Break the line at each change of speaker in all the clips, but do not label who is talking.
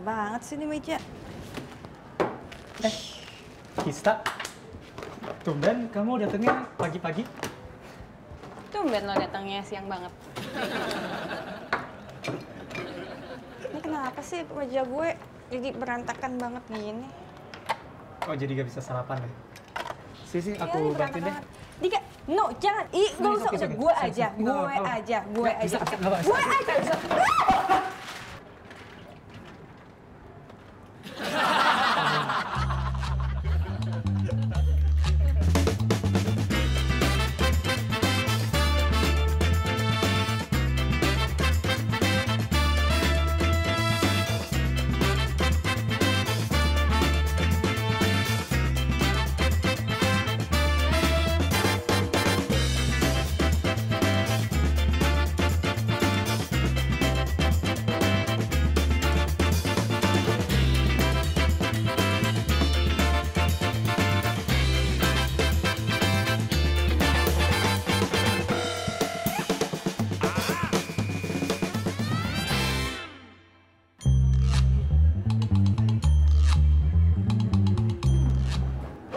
banget sih ini meja.
Gista, tumben kamu datangnya pagi-pagi?
Tumben lo datangnya siang banget. Ini kenapa sih meja gue jadi berantakan banget gini?
Oh, jadi gak bisa sarapan ya? Sisi,
Iya,
aku bantuin deh.
Dika, no, jangan. Gak usah,
oke.
gue aja. Gue aja.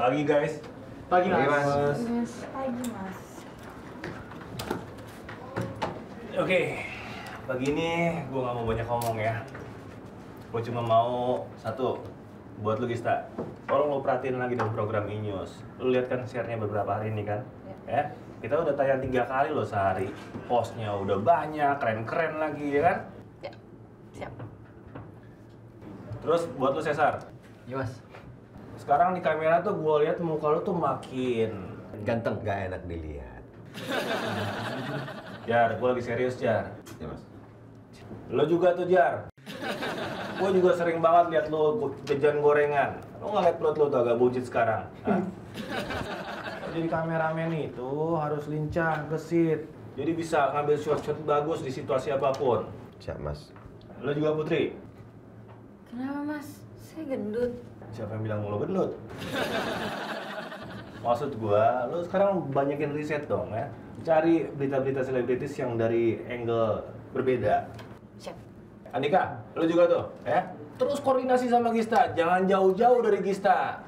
Pagi guys.
Pagi, Mas.
Pagi, Mas.
Oke, pagi ini gue nggak mau banyak ngomong ya. Gue cuma mau satu, buat lu Gista. Tolong lu perhatiin lagi dong program E-News. Lu lihat kan share-nya beberapa hari ini kan? Ya. Kita udah tayang 3 kali loh sehari. Postnya udah banyak, keren-keren lagi ya kan?
Ya, siap.
Terus buat lu Cesar.
Iya mas.
Sekarang di kamera tuh gue lihat muka lu tuh makin
Ganteng, gak enak dilihat.
Jar, gue lagi serius Jar.
Ya mas.
Lo juga tuh Jar. Gue juga sering banget lihat lo jajan gorengan. Lo nggak liat perut lo tuh agak buncit sekarang. Hah? Jadi kameramen itu harus lincah, gesit. Jadi bisa ngambil shot-shot bagus di situasi apapun.
Siap mas.
Lo juga Putri.
Kenapa, Mas? Saya gendut.
Siapa yang bilang lo gendut? Maksud gua, lo sekarang banyakin riset dong ya. Cari berita-berita selebritis yang dari angle berbeda.
Siap.
Andika, lo juga tuh, ya. Terus koordinasi sama Gista, jangan jauh-jauh dari Gista.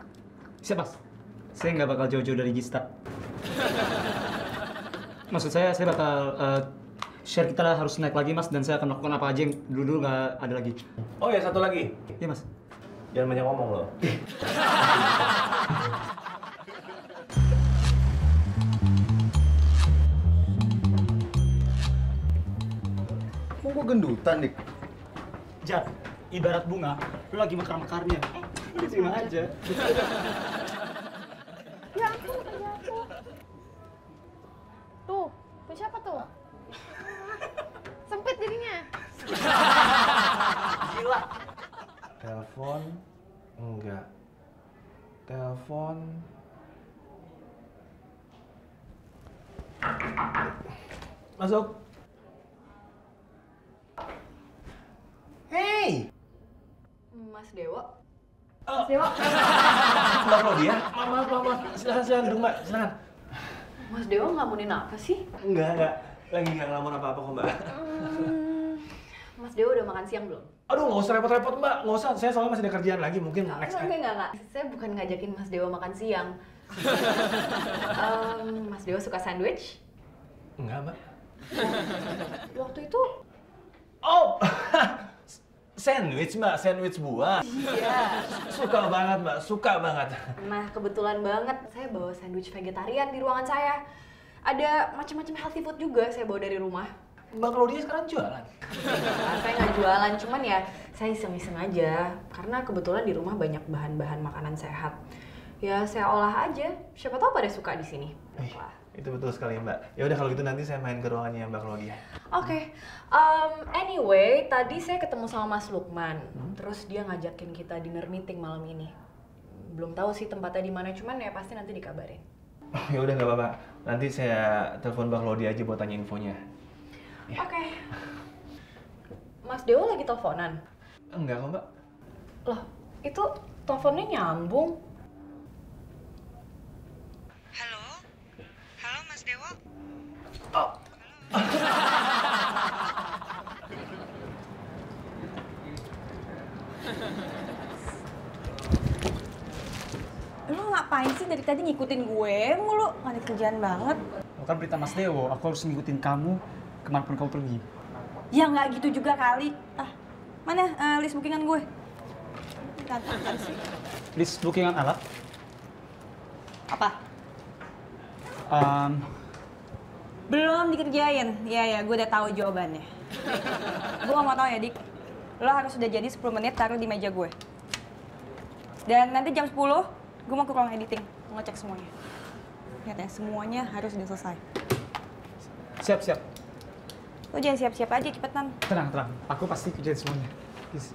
Siap, Mas. Saya nggak bakal jauh-jauh dari Gista. Maksud saya bakal share kita harus naik lagi, Mas. Dan saya akan melakukan apa aja yang dulu nggak ada lagi.
Oh ya, satu lagi.
Iya, Mas.
Jangan banyak ngomong lo.
Kok gue gendutan, Dik?
Jar, ibarat bunga, lu lagi mekar-mekarnya. Ini terima aja.
Ya ampun, punya aku. Tuh, punya siapa tuh? Sempit jadinya.
Gila.
Telepon? Enggak. Telepon? Masuk. Hey!
Mas Dewo.
Oh.
Mas Dewo.
Mbak Claudia? Maaf. Silakan duduk Mbak, silakan.
Mas Dewo ngelamunin apa sih?
Enggak. Lagi nggak ngelamun apa-apa kok Mbak.
Mas Dewo udah makan siang belum?
Aduh, nggak usah repot-repot Mbak, nggak usah. Saya soalnya masih ada kerjaan lagi, mungkin next time.
Enggak. Saya bukan ngajakin Mas Dewo makan siang. Mas Dewo suka sandwich?
Enggak Mbak.
Waktu itu?
Oh, sandwich Mbak, sandwich buah.
Iya.
Suka banget Mbak, suka banget.
Nah, kebetulan banget saya bawa sandwich vegetarian di ruangan saya. Ada macam-macam healthy food juga saya bawa dari rumah.
Mbak Claudia sekarang jualan?
Nah, saya nggak jualan, cuman ya saya iseng-iseng aja. Karena kebetulan di rumah banyak bahan-bahan makanan sehat. Ya saya olah aja, siapa tahu pada suka di sini. Wah.
Itu betul sekali Mbak. Ya udah kalau gitu nanti saya main ke ruangannya Mbak Claudia.
Oke. Anyway, tadi saya ketemu sama Mas Lukman. Terus dia ngajakin kita dinner meeting malam ini. Belum tahu sih tempatnya di mana, cuman ya pasti nanti dikabarin.
Oh, ya udah nggak apa-apa. Nanti saya telepon Mbak Claudia aja buat tanya infonya. Ya.
Oke. Mas Dewo lagi teleponan?
Enggak kok Mbak.
Loh, itu teleponnya nyambung.
Halo Mas Dewo?
Oh.
ngapain sih dari tadi ngikutin gue mulu? Nggak ada kerjaan banget.
Bukan berita Mas Dewo, aku harus ngikutin kamu kemanapun kamu pergi.
Ya nggak gitu juga kali. Mana list bookingan gue? Apaan sih?
List bookingan alat.
Apa? Belum dikerjain. Ya, gue udah tahu jawabannya. Gue nggak mau tahu ya, Dik. Lo harus udah jadi 10 menit taruh di meja gue. Dan nanti jam 10, gue mau ke ruang editing, ngecek semuanya. Lihat ya, semuanya harus udah selesai.
Siap.
Lo jangan siap-siap aja, cepetan.
Tenang. Aku pasti kerjain semuanya. Yes.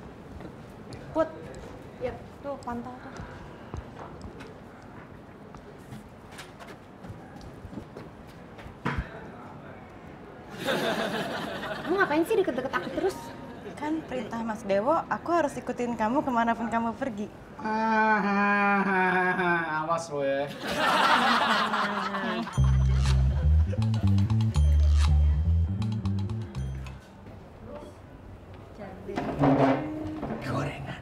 Put. Yap. Tuh, pantau tuh.
Kamu ngapain sih deket-deket aku terus?
Kan perintah Mas Dewo, aku harus ikutin kamu kemanapun kamu pergi.
Awas lo ya.
Gorengan.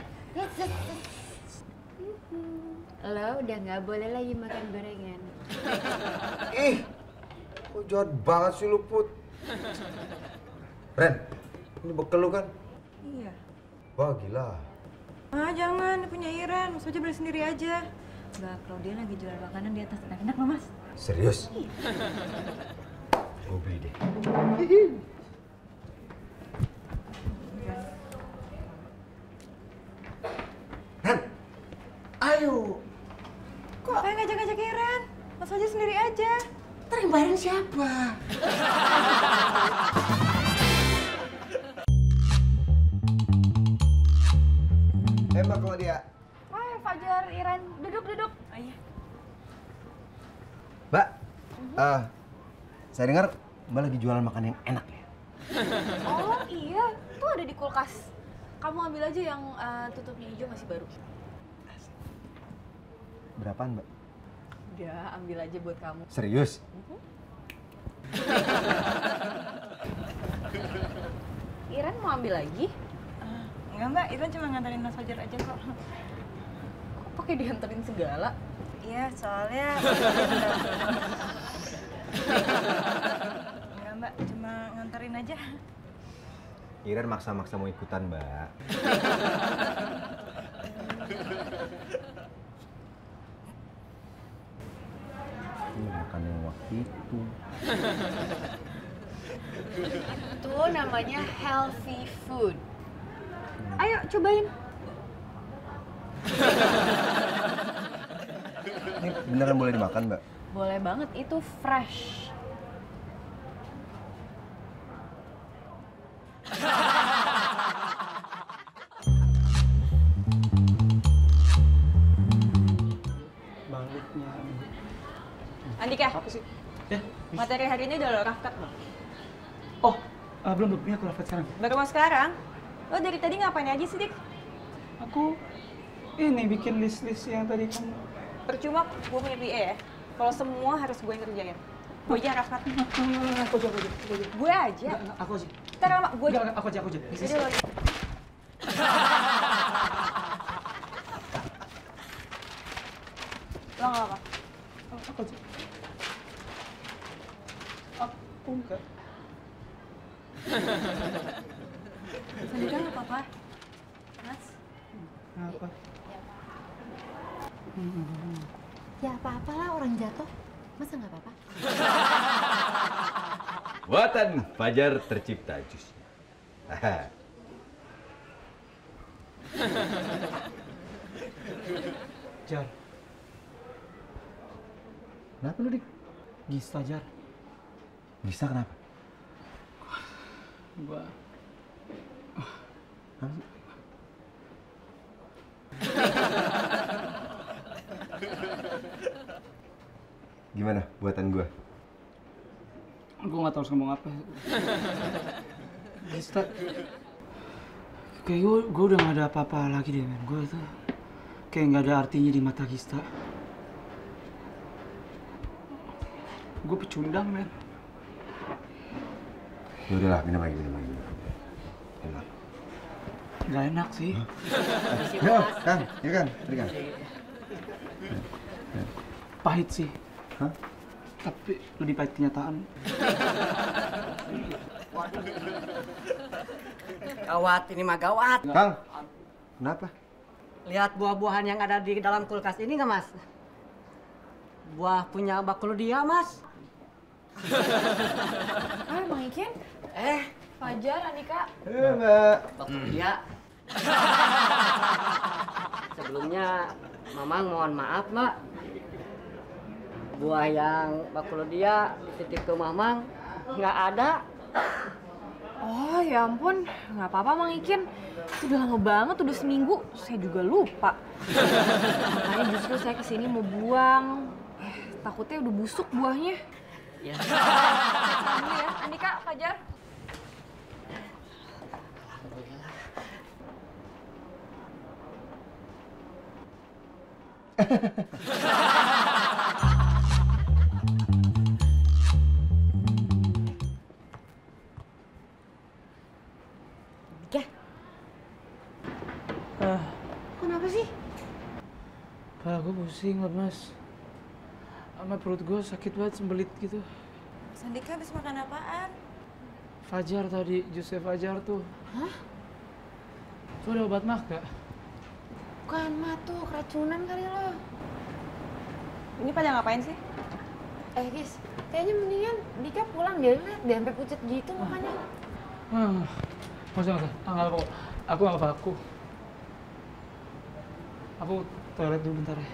Lo udah nggak boleh lagi makan gorengan.
Kok jahat banget sih lu, Put? Ren, ini bekal lu kan?
Iya.
Wah, gila.
Jangan, punya Iren. Mas aja beli sendiri aja.
Mbak Claudia lagi jual makanan di atas. Enak-enak loh, Mas.
Serius? Gue beli deh. Ren, ayo.
Kok kayak ngajak-ngajak Iren? Mas aja sendiri aja.
Ntar yang bayarin siapa? Mbak Claudia.
Hai Fajar, Iren, duduk.
Oh iya.
Mbak, saya dengar Mbak lagi jualan makanan yang enak ya?
Oh iya, tuh ada di kulkas. Kamu ambil aja yang tutupnya hijau masih baru.
Berapaan, Mbak?
Udah, ambil aja buat kamu.
Serius?
Iren mau ambil lagi?
Enggak Mbak, Iren cuma nganterin Mas Fajar aja kok.
Kok pakai dianterin segala?
Iya, soalnya... Enggak Mbak, cuma nganterin aja.
Iren maksa-maksa mau ikutan, Mbak. Ini makan yang waktu itu.
Itu namanya healthy food. Ayo cobain.
Ini beneran boleh dimakan, Mbak?
Boleh banget, itu fresh.
Baliknya.
Andika,
Apa sih? Ya.
materi hari ini udah lo rafkat belum?
Oh, belum. Ini aku dapat sekarang.
Baru mau sekarang? Lo dari tadi ngapain aja sih, Dik?
Aku ini bikin list-list yang tadi kamu.
Percuma gue punya PA ya. Kalau semua harus gue yang kerjain. Gue aja rafkat.
Aku aja.
Gue aja.
Enggak, aku aja.
Ntar lama, gue aja.
Enggak, aku aja.
Jadi lo. Lo nggak apa?
Aku aja. Aku enggak.
Sandika nggak apa-apa. Mas?
Apa?
Ya apa-apalah orang jatuh. Masa nggak apa-apa?
Buatan Fajar tercipta jus.
Jar,
Kenapa lu, Dik?
Gista Jar.
Bisa kenapa?
Gua
Apa sih? Gimana buatan gua?
nggak tahu harus ngomong apa. Gista, kayak gue udah nggak ada apa-apa lagi deh, men. Gue tuh kayak nggak ada artinya di mata Gista. Gue pecundang, men.
Ya udahlah, minum lagi. Enak.
Gak enak sih.
Yo, Kang, ini Kang, ini Kang.
Pahit sih,
Hah?
tapi lebih pahit kenyataan.
Gawat, ini mah gawat.
Kang, kenapa?
Lihat buah-buahan yang ada di dalam kulkas ini nggak, Mas? Buah punya Mbak Claudia, Mas.
Bang Ikin, Fajar, Andika.
Mbak.
Mbak Claudia. Sebelumnya, Mamang mohon maaf, Mbak. Buah yang Mbak Claudia dititip ke Mamang nggak ada.
Oh ya ampun, nggak apa-apa Mang Ikin. Itu udah lama banget, udah seminggu. Saya juga lupa. Makanya justru saya kesini mau buang. Takutnya udah busuk buahnya.
Ya.
Salam dulu ya, Andika, Fajar. Kenapa sih?
Pak, gue pusing banget, Mas. Sama perut gue sakit banget, sembelit gitu.
Sandika habis makan apaan?
Fajar tadi, jusnya Fajar tuh.
Hah?
Itu ada obat mah gak?
Bukan mah tuh, keracunan kali lo.
Ini pada ngapain sih?
Gis, kayaknya mendingan Dika pulang deh, lihat deh sampai pucet gitu makanya.
Masa, nggak apa. Aku nggak apa aku. Aku toilet dulu bentar ya.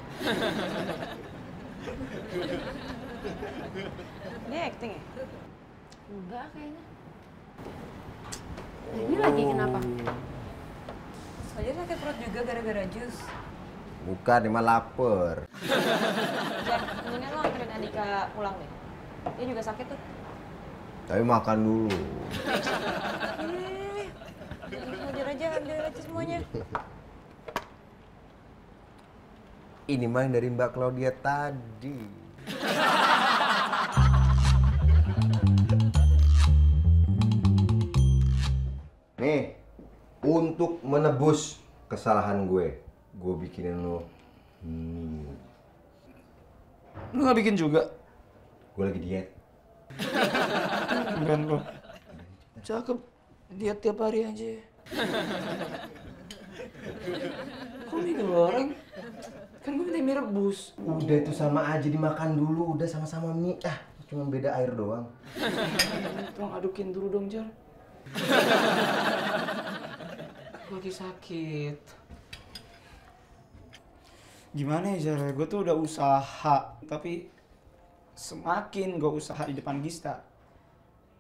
Dia acting ya?
Enggak kayaknya. Ini lagi kenapa?
Fajar sakit perut juga gara-gara jus.
Bukan, emang lapar.
Jar, mendingan lo anterin Andika pulang deh. Dia juga sakit tuh.
Tapi makan dulu.
Fajar aja, ambil aja semuanya.
Ini mah yang dari Mbak Claudia tadi. Nih, untuk menebus kesalahan gue bikinin lo ini.
Lu nggak bikin juga?
Gue lagi diet.
Bukan lo. Cakep. Diet tiap hari aja. Kok mie goreng? Kan gue minta mie rebus.
Udah itu sama aja dimakan dulu, udah sama-sama mie. Cuma beda air doang.
Tolong adukin dulu dong, Jar. Lagi sakit. Gimana ya, Jar? Gue tuh udah usaha, tapi semakin gue usaha di depan Gista,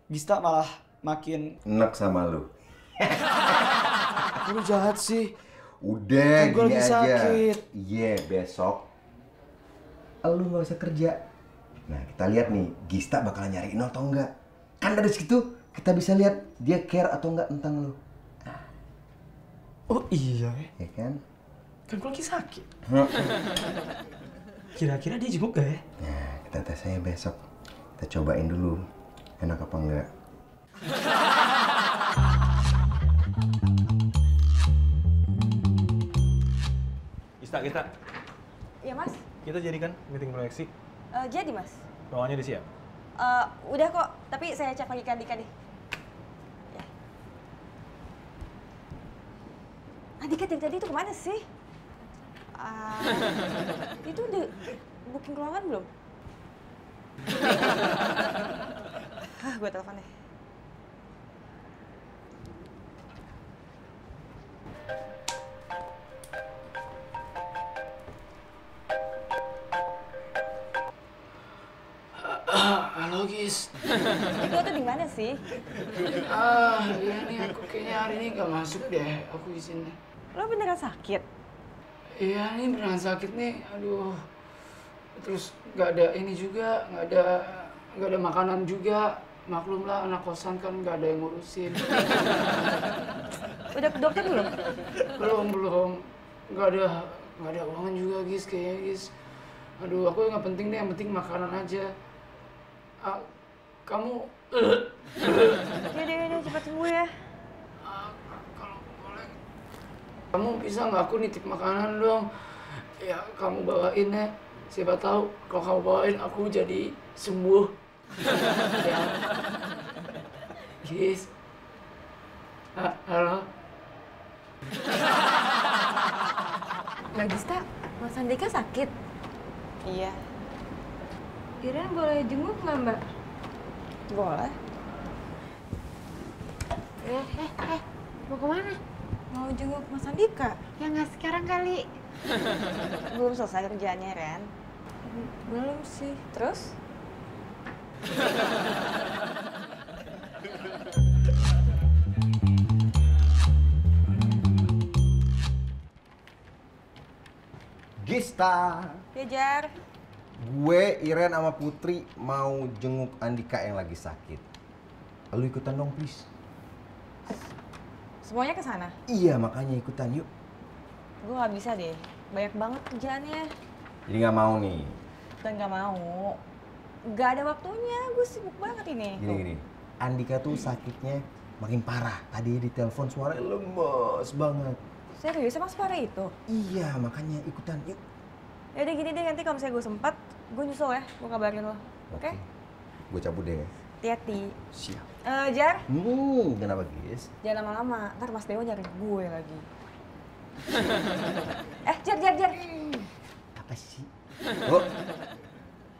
Gista malah makin
Enak sama lu.
lu jahat sih.
Udah,
Kan gua
gini
lagi
aja.
sakit.
Iya, besok lu nggak usah kerja. Nah, kita lihat nih, Gista bakal nyariin lo atau enggak. Kan dari situ kita bisa lihat dia care atau enggak tentang lu.
Oh iya,
Ya kan?
kan gue lagi sakit. Kira-kira dia jenguk gak ya?
Nah, kita tes aja besok. Kita cobain dulu, enak apa enggak.
Gista,
Iya, Mas.
kita jadikan meeting proyeksi.
Jadi, Mas.
Ruangannya udah siap?
Udah kok, tapi saya cek lagi ke Andika nih. Ya. Andika dari tadi itu kemana sih? Itu udah booking ruangan belum? Gue telepon deh.
Halo, Gis.
Itu tuh di mana sih?
Iya nih, aku kayaknya hari ini gak masuk deh. Aku izin deh.
Lo beneran sakit?
Iya, ini beneran sakit nih. Aduh. Terus gak ada ini juga, gak ada makanan juga. Maklum lah, anak kosan kan gak ada yang ngurusin.
Udah ke dokter belum?
Belum. Gak ada uangan juga, Gis, kayaknya, Gis. Aduh, aku nggak penting deh, yang penting makanan aja. Kamu...
Yaudah, cepat sembuh ya.
Kalau boleh, kamu bisa nggak aku nitip makanan dong? Ya, kamu bawain ya. Siapa tahu kalau kamu bawain aku jadi sembuh. Ya. Gis. Halo.
Mbak Gista, Mas Andika sakit?
Iya.
Iren boleh jenguk nggak Mbak?
Boleh.
Mau kemana?
Mau jenguk Mas Andika?
Ya nggak sekarang kali.
Belum selesai kerjaannya, Ren.
Belum sih.
Terus?
Gista,
Kejar.
gue, Iren sama Putri mau jenguk Andika yang lagi sakit. Lu ikutan dong, please.
Semuanya ke sana.
Iya, makanya ikutan yuk.
Gue nggak bisa deh. Banyak banget kerjaannya.
Jadi nggak mau nih.
Dan nggak mau. Nggak ada waktunya. Gue sibuk banget ini.
Gini. Andika tuh sakitnya makin parah. Tadi di telepon suaranya lemes banget.
Serius emang separah itu?
Iya, makanya ikutan yuk.
Ya udah gini deh, nanti kalau misalnya gue sempat, gue nyusul ya. Gue kabarin lo. Oke?
Gue cabut deh.
Hati-hati.
Siap.
Jar,
Kenapa, Gis?
jangan lama-lama. Ntar Mas Dewo nyari gue lagi. Jar.
Apa sih? Oh,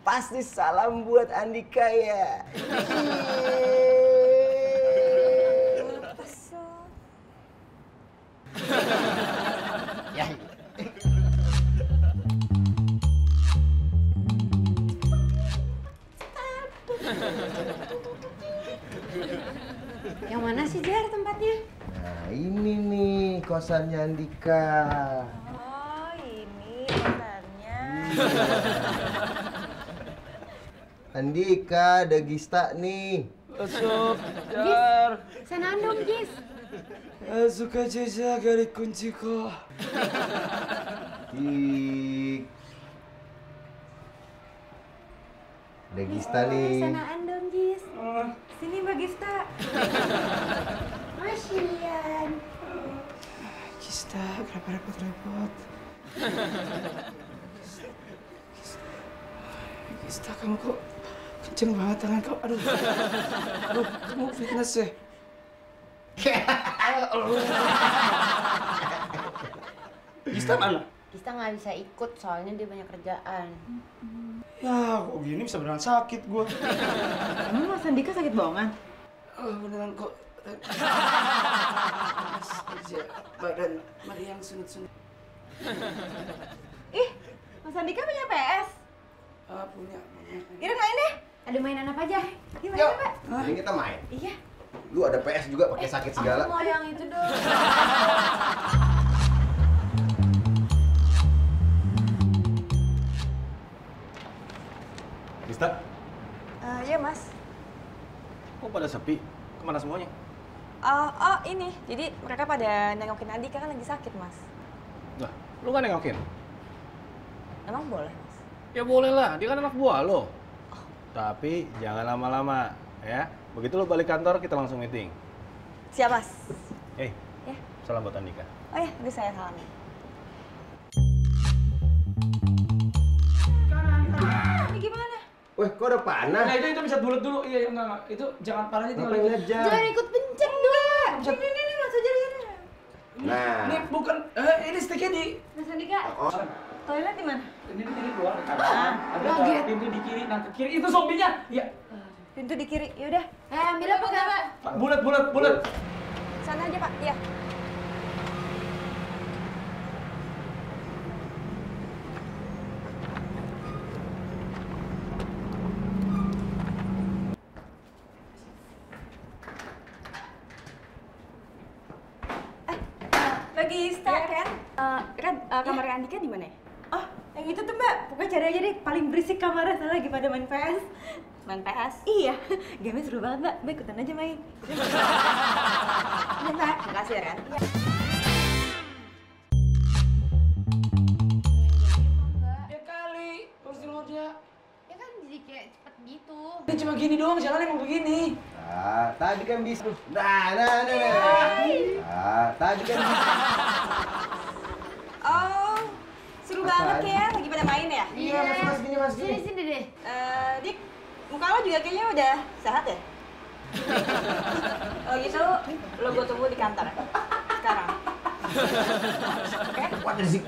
pasti salam buat Andika ya. Ya.
Yang mana sih Jar tempatnya?
Nah, ini nih kosannya Andika.
Oh, ini kosannya.
Andika, ada Gista nih.
Masuk, Jar.
Sana dong, Gis.
Suka aja gak dikunci kok.
Dik. Ada Gista nih.
Sanaan dong, Gis.
Sini Mbak Gista.
Masian.
Gista, kenapa repot-repot? Gista, kamu kok kenceng banget tangan kau. Aduh, kamu fitness ya? Gista mana?
Gista nggak bisa ikut soalnya dia banyak kerjaan.
Ya, kok gini bisa beneran sakit gua.
Emang Mas Andika sakit bohongan?
Oh, beneran kok. Aja badan meriang sunut-sunut.
Ih, Mas Andika punya PS?
Punya.
Iren main deh.
Ada mainan apa aja?
Gimana
Yuk,
Mbak?
ini kita main.
Iya.
Lu ada PS juga pakai sakit segala.
Aku mau yang itu dong.
Gista,
Iya, Mas.
kok pada sepi? Kemana semuanya?
Ini. Jadi mereka pada nengokin Andika kan lagi sakit, Mas.
Lah, lu kan nengokin?
Emang boleh, Mas?
Ya boleh lah, dia kan anak buah lo. Tapi jangan lama-lama, ya. Begitu lo balik kantor, kita langsung meeting.
Siap, Mas. Ya.
Salam buat Andika.
Oh ya, itu saya salamin.
Ini gimana?
Weh, kok ada panah?
Nah, itu bisa bulat dulu. Iya, enggak. Itu jangan parahnya tinggal
Ngapain
lagi.
aja?
Jangan ikut pencet dong.
Ini Mas aja gini.
Nah.
Ini bukan, ini sticknya di...
Mas Andika,
Oh.
toilet di mana?
Ini keluar. Ada pintu di kiri, nah ke kiri. Itu zombinya. Iya.
Pintu di kiri. Yaudah.
Ambil apa enggak, Pak?
Bulat.
Sana aja, Pak. Iya.
Mbak Gista.
Ren, kamarnya Andika di mana ya?
Oh, yang itu tuh Mbak. Pokoknya cari aja deh. Paling berisik kamarnya. Soalnya lagi pada main PS.
Main PS?
Iya. Game seru banget Mbak. Mbak ikutan aja main.
Iya, Mbak. Makasih ya, Ren.
Ya kali, terus di luar dia.
Ya kan jadi kayak cepet gitu.
Ini cuma gini doang, jalan emang begini.
Ah, tadi kan bisa. Nah. Tadi kan bisa.
Oh, seru seru banget ya, lagi pada main ya?
Iya, mas gini.
Sini deh.
Dik, muka lo juga kayaknya udah sehat ya? Oh gitu, lo gue tunggu di kantor ya? Sekarang. Oke?
What is it?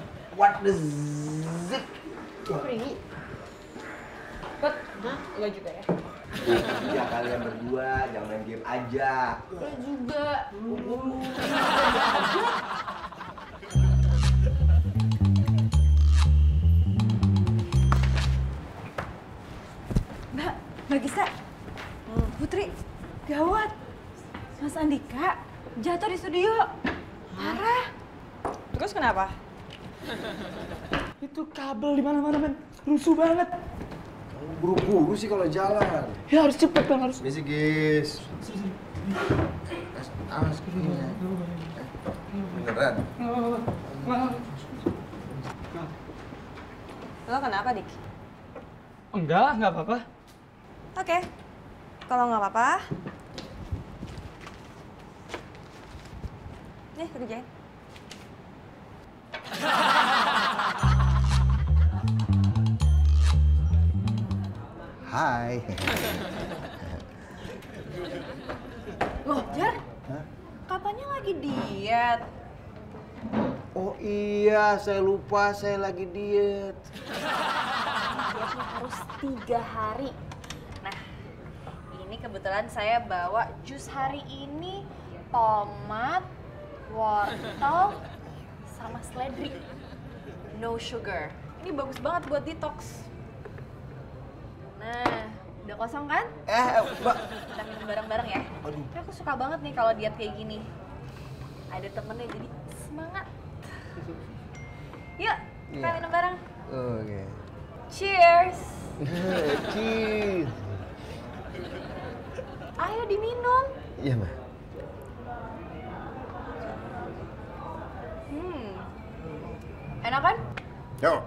Pergi.
Put, lo juga ya?
Ya kalian berdua jangan main game aja.
Lo juga.
Mbak Gista, Putri, gawat. Mas Andika jatuh di studio. Parah.
Terus kenapa?
Itu kabel di mana-mana, men. Rusuh banget.
Buru-buru sih kalau jalan.
Ya harus cepet, Bang, harus.
Misi guys. Awas beneran.
Lo kenapa, Dik?
Enggak apa-apa.
Oke. Kalau nggak apa-apa, nih kerjain.
Hai.
Loh, Jar? Katanya lagi diet.
Oh iya, saya lupa saya lagi diet.
Dietnya harus 3 hari. Nah, ini kebetulan saya bawa jus hari ini tomat, wortel, sama seledri. No sugar. Ini bagus banget buat detox. Nah, udah kosong kan?
Mbak.
Kita minum bareng-bareng ya.
Aduh.
Tapi aku suka banget nih kalau diet kayak gini. Ada temennya jadi semangat. Yuk, kita minum bareng.
Oke.
Cheers.
Cheers.
Ayo diminum.
Iya, Mbak.
Enak kan?
Yo.